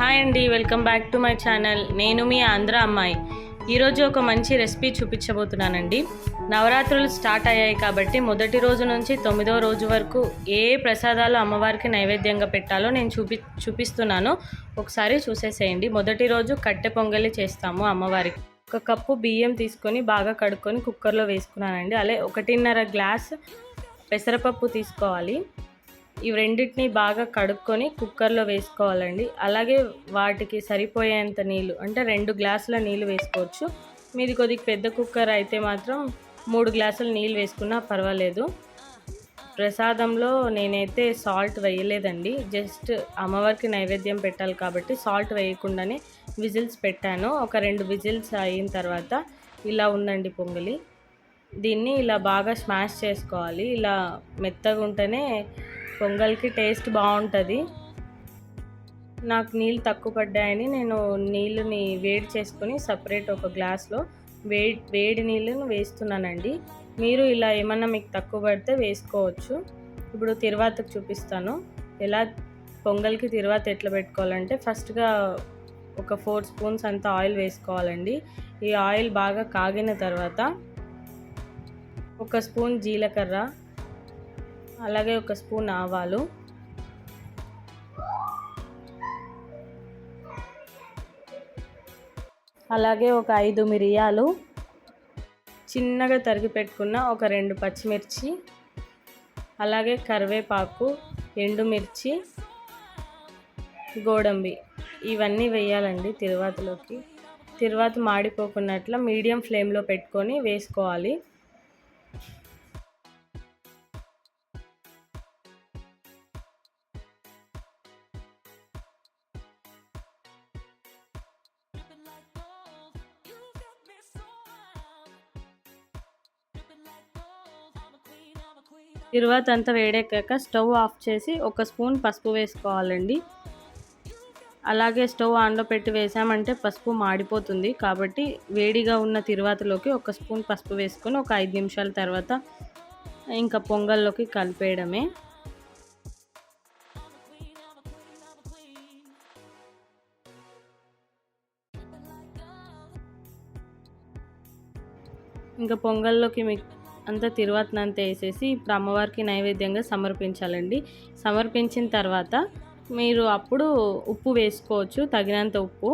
Hi అండి, welcome back to my channel. నేను మీ ఆంధ్ర అమ్మాయి. ఈరోజు ఒక మంచి రెసిపీ చూపించబోతున్నానండి. నవరాత్రులు స్టార్ట్ అయ్యాయి కాబట్టి మొదటి రోజు నుంచి 9వ రోజు వరకు ఏ ప్రసాదాలు అమ్మవారికి నైవేద్యంగా పెట్టాలో నేను చూపిస్తున్నాను. ఒకసారి చూసేసేయండి. మొదటి రోజు కట్టె పొంగలి చేస్తాము అమ్మవారికి. ఒక కప్పు బియ్యం తీసుకొని బాగా కడుక్కొని కుక్కర్లో వేసుకున్నానండి. అలాగే 1.5 గ్లాస్ పెసరపప్పు తీసుకోవాలి. ఇవి రెండింటిని బాగా కడుక్కొని కుక్కర్లో వేసుకోవాలండి. అలాగే వాటికి సరిపోయేంత నీళ్ళు, అంటే 2 గ్లాసుల నీళ్ళు వేసుకోవచ్చు. మీది కొద్దిగా పెద్ద కుక్కర్ అయితే మాత్రం 3 గ్లాసుల నీళ్ళు వేసుకున్నా పర్వాలేదు. ప్రసాదంలో నేనైతే సాల్ట్ వేయలేదండి. జస్ట్ అమ్మవారికి నైవేద్యం పెట్టాలి కాబట్టి సాల్ట్ వేయకుండానే విజిల్స్ పెట్టాను. ఒక 2 విజిల్స్ అయిన తర్వాత ఇలా ఉందండి పొంగలి. దీన్ని ఇలా బాగా స్మాష్ చేసుకోవాలి. ఇలా మెత్తగా ఉంటేనే పొంగల్కి టేస్ట్ బాగుంటుంది. నాకు నీళ్ళు తక్కువ పడ్డాయని నేను నీళ్ళని వేడి చేసుకొని సపరేట్ ఒక గ్లాస్లో వేడి నీళ్ళను వేస్తున్నానండి. మీరు ఇలా ఏమన్నా మీకు తక్కువ పడితే వేసుకోవచ్చు. ఇప్పుడు తిరువాతకు చూపిస్తాను. ఎలా పొంగల్కి తిరువాత ఎట్లా పెట్టుకోవాలంటే, ఫస్ట్గా ఒక 4 స్పూన్స్ అంత ఆయిల్ వేసుకోవాలండి. ఈ ఆయిల్ బాగా కాగిన తర్వాత 1 స్పూన్ జీలకర్ర, అలాగే 1 స్పూన్ ఆవాలు, అలాగే ఒక 5 మిరియాలు, చిన్నగా తరిగి పెట్టుకున్న ఒక 2 పచ్చిమిర్చి, అలాగే కరివేపాకు, ఎండుమిర్చి, గోడంబి ఇవన్నీ వేయాలండి తిరువాతలోకి. తిరువాత మాడిపోకున్నట్ల మీడియం ఫ్లేమ్లో పెట్టుకొని వేసుకోవాలి. తిరువాత అంతా వేడెక్కాక స్టవ్ ఆఫ్ చేసి 1 స్పూన్ పసుపు వేసుకోవాలండి. అలాగే స్టవ్ ఆన్లో పెట్టి వేసామంటే పసుపు మాడిపోతుంది. కాబట్టి వేడిగా ఉన్న తిరువాతలోకి 1 స్పూన్ పసుపు వేసుకొని ఒక 5 నిమిషాల తర్వాత ఇంకా పొంగల్లోకి కలిపేయడమే. ఇంకా పొంగల్లోకి అంతా తిరువాతనంతా వేసేసి ఇప్పుడు అమ్మవారికి నైవేద్యంగా సమర్పించాలండి. సమర్పించిన తర్వాత మీరు అప్పుడు ఉప్పు వేసుకోవచ్చు, తగినంత ఉప్పు.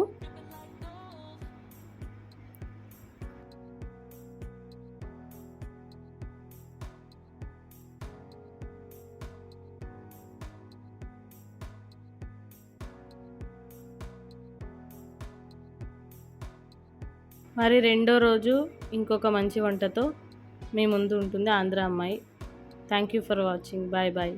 మరి రెండో రోజు ఇంకొక మంచి వంటతో మీ ముందు ఉంటుంది ఆంధ్ర అమ్మాయి. Thank you for watching. Bye bye.